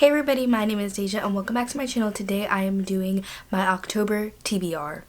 Hey everybody, my name is Deja and welcome back to my channel. Today I am doing my October TBR.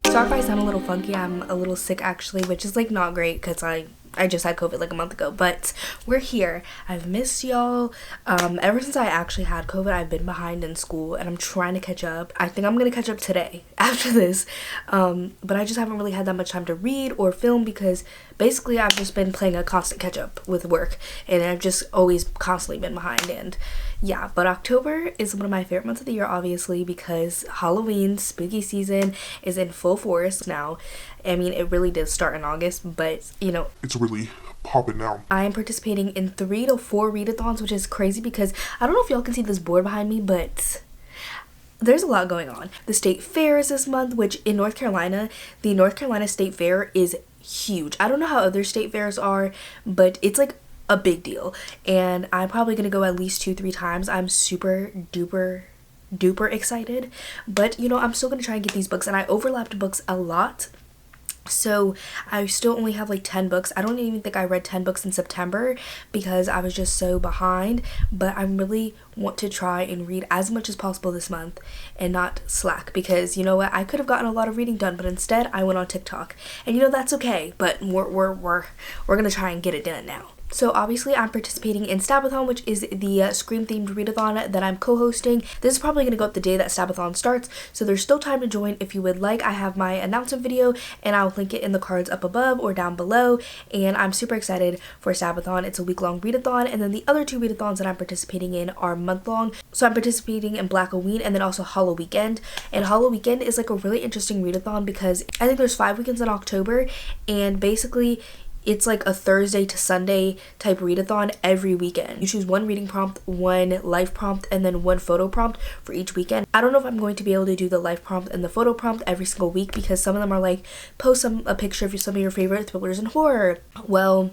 Sorry if I sound a little funky, I'm a little sick actually, which is like not great because I just had COVID like a month ago, but we're here. I've missed y'all. Ever since I actually had COVID, I've been behind in school and I'm trying to catch up. I think I'm gonna catch up today after this, but I just haven't really had that much time to read or film because basically I've just been playing a constant catch up with work and I've just always constantly been behind. And yeah, but October is one of my favorite months of the year, obviously, because Halloween spooky season is in full force now. I mean, it really did start in August, but you know, it's really popping now. I am participating in 3 to 4 readathons, which is crazy because I don't know if y'all can see this board behind me, but there's a lot going on. The state fair is this month, which in North Carolina, the North Carolina State Fair is huge. I don't know how other state fairs are, but it's like a big deal. And I'm probably gonna go at least 2-3 times. I'm super duper excited. But you know, I'm still gonna try and get these books, and I overlapped books a lot. So I still only have like 10 books. I don't even think I read 10 books in September because I was just so behind, but I really want to try and read as much as possible this month and not slack, because you know what, I could have gotten a lot of reading done, but instead I went on TikTok, and you know, that's okay, but we're gonna try and get it done now. So obviously I'm participating in Stabathon, which is the Scream themed readathon that I'm co-hosting. This is probably going to go up the day that Stabathon starts, so there's still time to join if you would like. I have my announcement video and I'll link it in the cards up above or down below, and I'm super excited for Stabathon. It's a week-long readathon, and then the other 2 readathons that I'm participating in are month-long. So I'm participating in Blackoween and then also Halloweekend, and Halloweekend is like a really interesting readathon because I think there's 5 weekends in October, and basically it's like a Thursday to Sunday type readathon every weekend. You choose 1 reading prompt, 1 life prompt, and then 1 photo prompt for each weekend. I don't know if I'm going to be able to do the life prompt and the photo prompt every single week because some of them are like, post a picture of some of your favorite thrillers and horror. Well,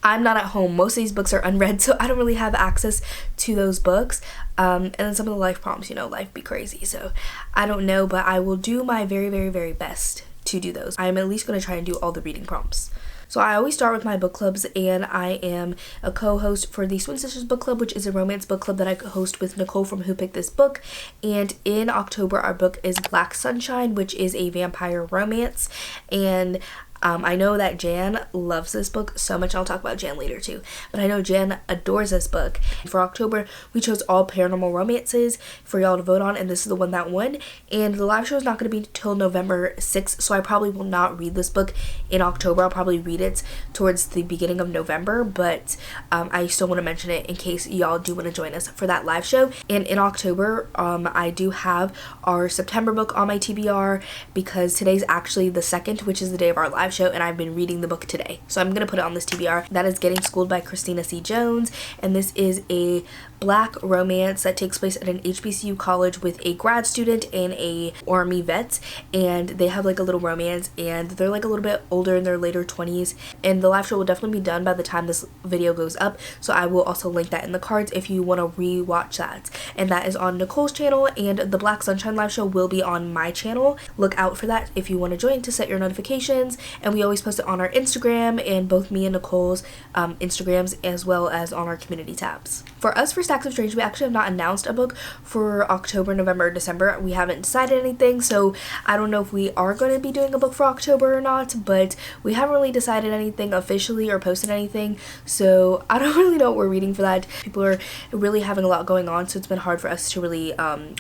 I'm not at home. Most of these books are unread, so I don't really have access to those books. And then some of the life prompts, you know, life be crazy. So I don't know, but I will do my very best to do those. I'm at least going to try and do all the reading prompts. So I always start with my book clubs, and I am a co-host for the Twin Sisters book club, which is a romance book club that I host with Nicole from Who Picked This Book. And in October, our book is Black Sunshine, which is a vampire romance. And I know that Jan loves this book so much. I'll talk about Jan later too, but I know Jan adores this book. For October, we chose all paranormal romances for y'all to vote on, and this is the one that won. And the live show is not going to be till November 6th, so I probably will not read this book in October. I'll probably read it towards the beginning of November, but I still want to mention it in case y'all do want to join us for that live show. And in October, I do have our September book on my TBR because today's actually the 2nd, which is the day of our live show, and I've been reading the book today, so I'm gonna put it on this TBR. That is Getting Schooled by Christina C. Jones, and this is a Black romance that takes place at an HBCU college with a grad student and a army vet, and they have like a little romance, and they're like a little bit older in their later 20s, and the live show will definitely be done by the time this video goes up, so I will also link that in the cards if you want to re-watch that. And that is on Nicole's channel, and the Black Sunshine live show will be on my channel. Look out for that if you want to join to set your notifications, and we always post it on our Instagram and both me and Nicole's Instagrams, as well as on our community tabs. For us, for Stacks of Strange, we actually have not announced a book for October, November, or December. We haven't decided anything, so I don't know if we are going to be doing a book for October or not, but we haven't really decided anything officially or posted anything, so I don't really know what we're reading for that. People are really having a lot going on, so it's been hard for us to really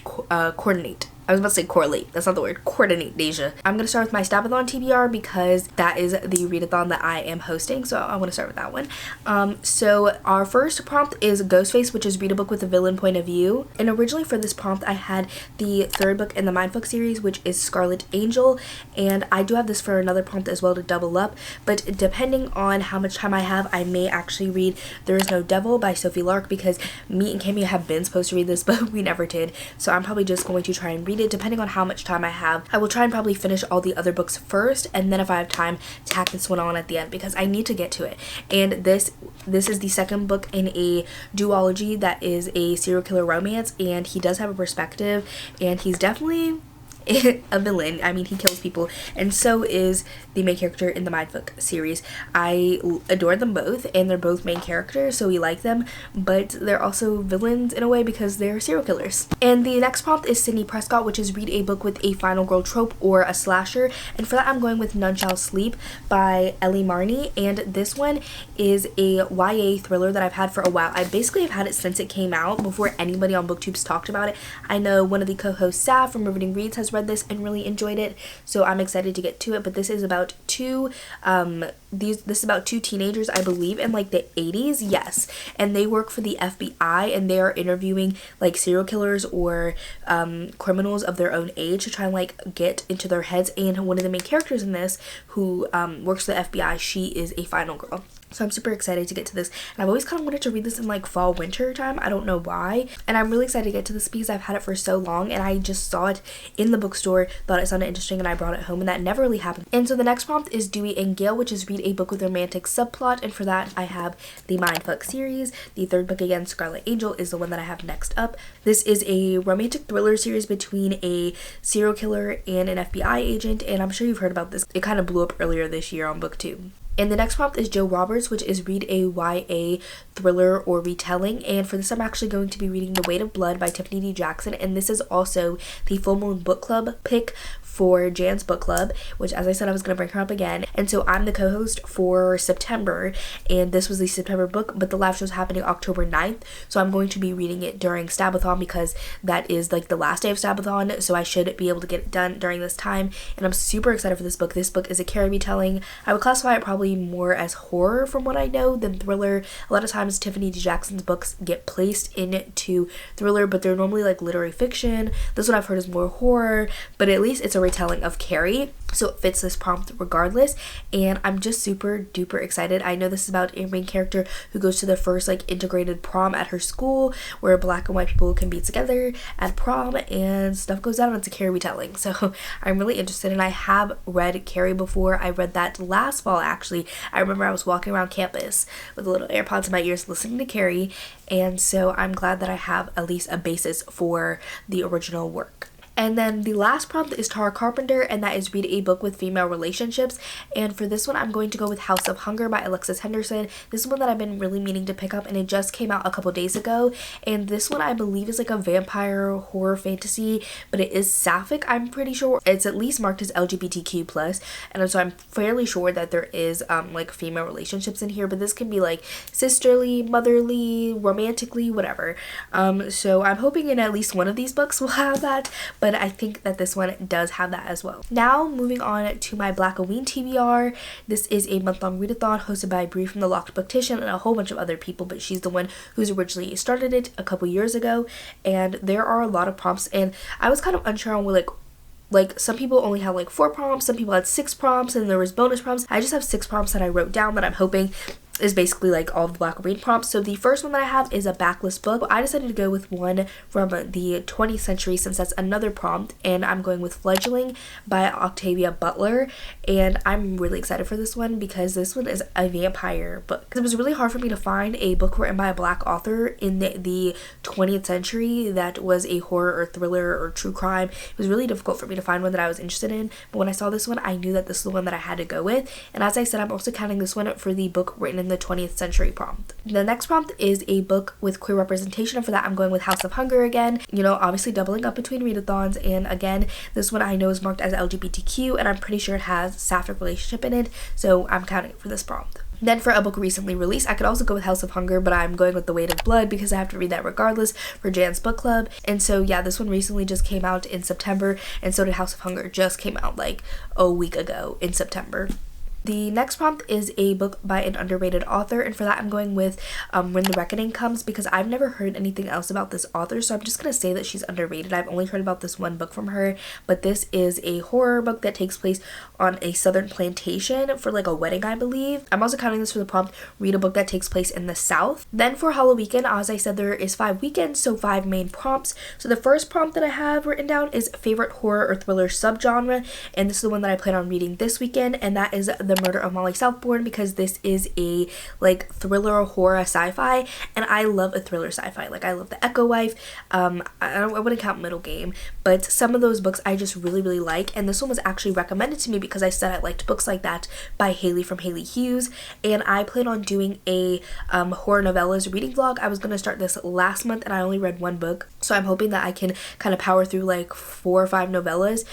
coordinate. I was about to say correlate. That's not the word. Coordinate, Deja. I'm going to start with my Stabathon TBR because that is the readathon that I am hosting. So I want to start with that one. So our first prompt is Ghostface, which is read a book with a villain point of view. And originally for this prompt, I had the 3rd book in the Mindfuck series, which is Scarlet Angel. And I do have this for another prompt as well to double up. But depending on how much time I have, I may actually read There Is No Devil by Sophie Lark, because me and Cammy have been supposed to read this, but we never did. So I'm probably just going to try and read it depending on how much time I have. I will try and probably finish all the other books first, and then if I have time, tack this one on at the end because I need to get to it. And this is the 2nd book in a duology that is a serial killer romance, and he does have a perspective, and he's definitely a villain. I mean, he kills people, and so is the main character in the mindf series. I adore them both, and they're both main characters, so we like them, but they're also villains in a way because they're serial killers. And the next prompt is Sydney Prescott, which is read a book with a final girl trope or a slasher, and for that I'm going with None Shall Sleep by Ellie Marney, and this one is a YA thriller that I've had for a while. I basically have had it since it came out, before anybody on BookTube's talked about it. I know one of the co-hosts, Sav from Riveting Reads, has read this and really enjoyed it, so I'm excited to get to it. But this is about two teenagers, I believe, in like the 80s, yes, and they work for the FBI, and they are interviewing like serial killers or criminals of their own age to try and like get into their heads. And one of the main characters in this, who works for the FBI, she is a final girl. So I'm super excited to get to this, and I've always kind of wanted to read this in like fall winter time. I don't know why, and I'm really excited to get to this because I've had it for so long, and I just saw it in the bookstore, thought it sounded interesting, and I brought it home, and that never really happened. And so the next prompt is Dewey and Gale, which is read a book with romantic subplot, and for that I have the mindf series. The third book, again, Scarlet Angel, is the one that I have next up. This is a romantic thriller series between a serial killer and an FBI agent, and I'm sure you've heard about this. It kind of blew up earlier this year on BookTube. And the next prompt is Joe Roberts, which is read a YA thriller or retelling. And for this, I'm actually going to be reading The Weight of Blood by Tiffany D. Jackson. And this is also the Full Moon Book Club pick for Jan's book club, which, as I said, I was going to bring her up again. And so I'm the co-host for September, and this was the September book, but the live show is happening October 9th. So I'm going to be reading it during stabathon because that is like the last day of stabathon. So I should be able to get it done during this time. And I'm super excited for this book. This book is a Carrie retelling. I would classify it probably more as horror from what I know than thriller. A lot of times Tiffany D. Jackson's books get placed into thriller, but they're normally like literary fiction. This one I've heard is more horror, but at least it's a retelling of Carrie, so it fits this prompt regardless. And I'm just super duper excited. I know this is about a main character who goes to the first like integrated prom at her school where black and white people can be together at prom and stuff goes down. It's a Carrie retelling, so I'm really interested, and I have read Carrie before. I read that last fall actually. I remember I was walking around campus with little AirPods in my ears listening to Carrie, and so I'm glad that I have at least a basis for the original work. And then the last prompt is Tara Carpenter, and that is read a book with female relationships. And for this one, I'm going to go with House of Hunger by Alexia Henderson. This is one that I've been really meaning to pick up, and it just came out a couple days ago. And this one I believe is like a vampire horror fantasy, but it is sapphic, I'm pretty sure. It's at least marked as LGBTQ+, and so I'm fairly sure that there is like female relationships in here, but this can be like sisterly, motherly, romantically, whatever. So I'm hoping in at least one of these books will have that, but I think that this one does have that as well. Now, moving on to my Blackoween TBR. This is a month-long readathon hosted by Bree from the Locked Booktician and a whole bunch of other people, but she's the one who's originally started it a couple years ago, and there are a lot of prompts, and I was kind of unsure on like some people only had like 4 prompts, some people had 6 prompts, and there was bonus prompts. I just have 6 prompts that I wrote down that I'm hoping is basically like all of the Blackoween prompts. So the first one that I have is a backlist book. I decided to go with one from the 20th century since that's another prompt, and I'm going with Fledgling by Octavia Butler, and I'm really excited for this one because this one is a vampire book. It was really hard for me to find a book written by a black author in the 20th century that was a horror or thriller or true crime. It was really difficult for me to find one that I was interested in, but when I saw this one, I knew that this is the one that I had to go with. And as I said, I'm also counting this one for the book written in the 20th century prompt. The next prompt is a book with queer representation, and for that I'm going with House of Hunger again. You know, obviously doubling up between readathons, and again, this one I know is marked as LGBTQ, and I'm pretty sure it has sapphic relationship in it, so I'm counting it for this prompt. Then for a book recently released, I could also go with House of Hunger, but I'm going with The Weight of Blood because I have to read that regardless for Jan's book club. And so yeah, this one recently just came out in September, and so did House of Hunger, just came out like a week ago in September. The next prompt is a book by an underrated author, and for that I'm going with When the Reckoning Comes because I've never heard anything else about this author, so I'm just going to say that she's underrated. I've only heard about this one book from her, but this is a horror book that takes place on a southern plantation for like a wedding, I believe. I'm also counting this for the prompt, read a book that takes place in the South. Then for HalloWeekend, as I said, there is 5 weekends, so 5 main prompts. So the first prompt that I have written down is favorite horror or thriller subgenre, and this is the one that I plan on reading this weekend, and that is The The Murder of Molly Southbourne because this is a like thriller horror sci-fi, and I love a thriller sci-fi. Like I love The Echo Wife. I wouldn't count Middle Game, but some of those books I just really like, and this one was actually recommended to me because I said I liked books like that by Haley from Haley Hughes, and I plan on doing a horror novellas reading vlog. I was gonna start this last month and I only read one book, so I'm hoping that I can kind of power through like 4 or 5 novellas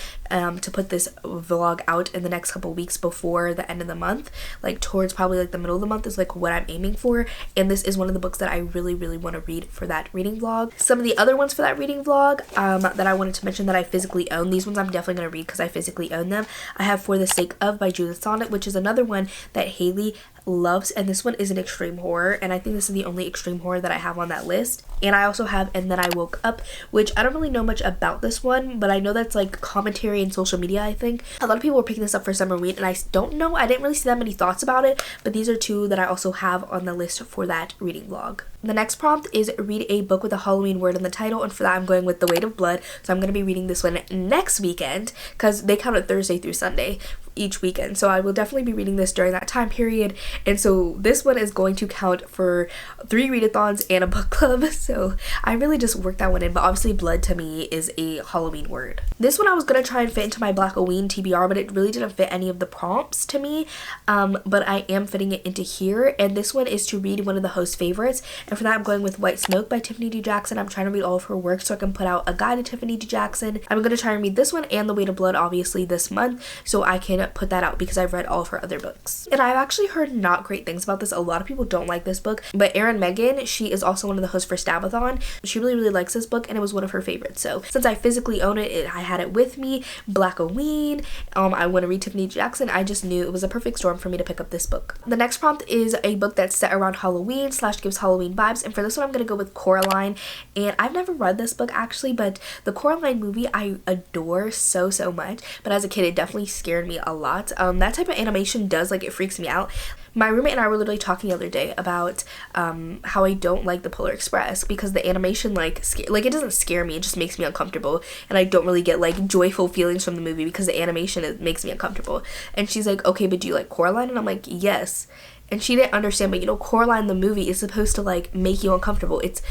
to put this vlog out in the next couple weeks before the end of the month, like towards probably like the middle of the month is like what I'm aiming for, and this is one of the books that I really want to read for that reading vlog. Some of the other ones for that reading vlog that I wanted to mention that I physically own, these ones I'm definitely going to read because I physically own them. I have For the Sake of by Judith Sonnet, which is another one that Haley loves, and this one is an extreme horror, and I think this is the only extreme horror that I have on that list. And I also have And Then I Woke Up, which I don't really know much about this one, but I know that's like commentary in social media. I think a lot of people were picking this up for summer read, and I don't know, I didn't really see that many thoughts about it, but these are 2 that I also have on the list for that reading vlog. The next prompt is read a book with a Halloween word in the title, and for that I'm going with The Weight of Blood. So I'm going to be reading this one next weekend because they count it Thursday through Sunday each weekend, so I will definitely be reading this during that time period, and so this one is going to count for 3 readathons and a book club, so I really just worked that one in. But obviously blood to me is a Halloween word. This one I was gonna try and fit into my blackoween TBR, but it really didn't fit any of the prompts to me, but I am fitting it into here, and this one is to read one of the host favorites, and for that I'm going with White Smoke by Tiffany D. Jackson. I'm trying to read all of her work so I can put out a guide to Tiffany D. Jackson. I'm gonna try and read this one and The Weight of Blood obviously this month so I can put that out because I've read all of her other books. And I've actually heard not great things about this. A lot of people don't like this book, but Erin Megan, she is also one of the hosts for Stabathon. She really likes this book, and it was one of her favorites. So since I physically own it, I had it with me. Blackoween. I want to read Tiffany Jackson. I just knew it was a perfect storm for me to pick up this book. The next prompt is a book that's set around Halloween / gives Halloween vibes, and for this one I'm going to go with Coraline. And I've never read this book actually, but the Coraline movie I adore so much, but as a kid it definitely scared me a lot. That type of animation does, like, it freaks me out. My roommate and I were literally talking the other day about how I don't like the Polar Express because the animation like it doesn't scare me, it just makes me uncomfortable, and I don't really get like joyful feelings from the movie because the animation makes me uncomfortable. And she's like, okay, but do you like Coraline? And I'm like, yes. And she didn't understand, but you know, Coraline the movie is supposed to like make you uncomfortable. It's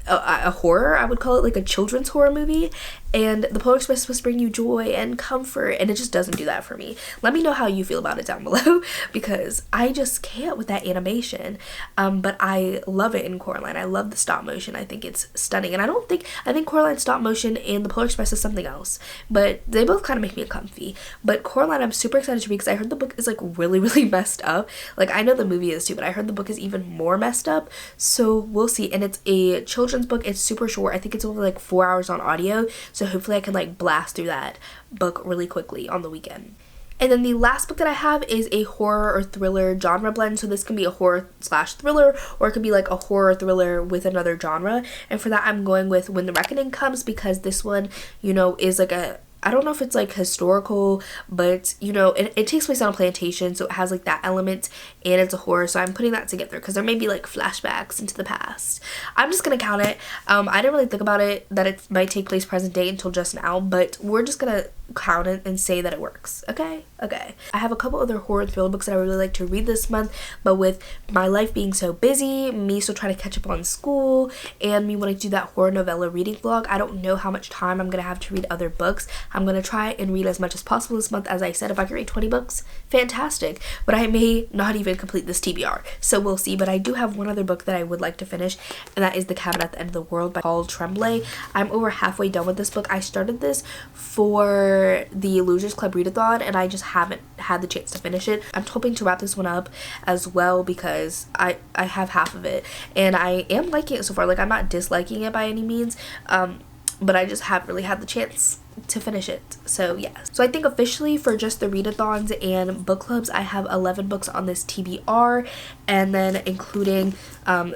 a horror, I would call it, like a children's horror movie, and the Polar Express is supposed to bring you joy and comfort, and it just doesn't do that for me. Let me know how you feel about it down below because I just can't with that animation, but I love it in Coraline. I love the stop motion. I think it's stunning, and I think Coraline stop motion and the Polar Express is something else, but they both kind of make me comfy. But Coraline I'm super excited to read because I heard the book is like really messed up. Like, I know the movie is too, but I heard the book is even more messed up, so we'll see. And it's a children's book. It's super short. I think it's only like 4 hours on audio, so hopefully I can like blast through that book really quickly on the weekend. And then the last book that I have is a horror or thriller genre blend. So this can be a horror / thriller, or it could be like a horror thriller with another genre. And for that, I'm going with When the Reckoning Comes because this one, you know, is like I don't know if it's like historical, but you know, it takes place on a plantation, so it has like that element, and it's a horror, so I'm putting that together because there may be like flashbacks into the past. I'm just gonna count it. I didn't really think about it that it might take place present day until just now, but we're just gonna count it and say that it works. Okay. I have a couple other horror thriller books that I really like to read this month, but with my life being so busy, me still trying to catch up on school, and me wanting to do that horror novella reading vlog, I don't know how much time I'm gonna have to read other books. I'm gonna try and read as much as possible this month. As I said, if I can read 20 books, fantastic, but I may not even complete this TBR, so we'll see. But I do have one other book that I would like to finish, and that is The Cabin at the End of the World by Tremblay. I'm over halfway done with this book. I started this for the Losers Club readathon, and I just haven't had the chance to finish it. I'm hoping to wrap this one up as well because I have half of it, and I am liking it so far. Like, I'm not disliking it by any means, but I just haven't really had the chance to finish it. So yeah, so I think officially for just the readathons and book clubs I have 11 books on this TBR, and then including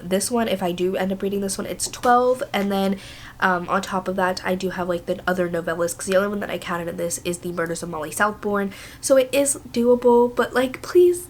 this one, if I do end up reading this one, it's 12, and then on top of that I do have like the other novellas because the only one that I counted in this is The Murders of Molly Southbourne, so it is doable, but like, please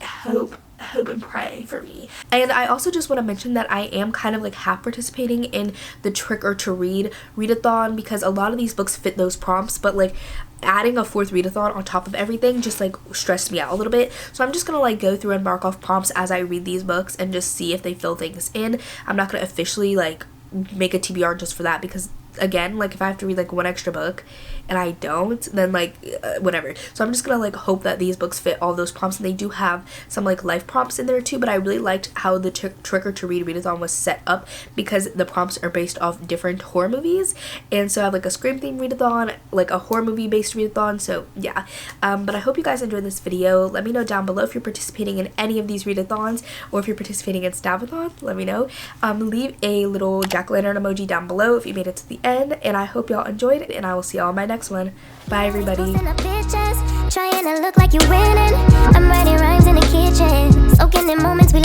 hope hope and pray for me. And I also just want to mention that I am kind of like half participating in the trick or to read readathon, because a lot of these books fit those prompts, but like adding a fourth readathon on top of everything just like stressed me out a little bit. So I'm just gonna like go through and mark off prompts as I read these books and just see if they fill things in. I'm not gonna officially like make a TBR just for that, because again, like if I have to read like one extra book and I don't, then like whatever. So I'm just gonna like hope that these books fit all those prompts, and they do have some like life prompts in there too. But I really liked how the trick or to read readathon was set up, because the prompts are based off different horror movies, and so I have like a scream theme readathon, like a horror movie based readathon. So yeah, but I hope you guys enjoyed this video. Let me know down below if you're participating in any of these readathons, or if you're participating in stabathon. Let me know. Leave a little jack-o'-lantern emoji down below if you made it to the end, and I hope y'all enjoyed it, and I will see y'all in my next one. Bye everybody. Trying to look like you're winning. I'm writing rhymes in the kitchen, soaking in moments we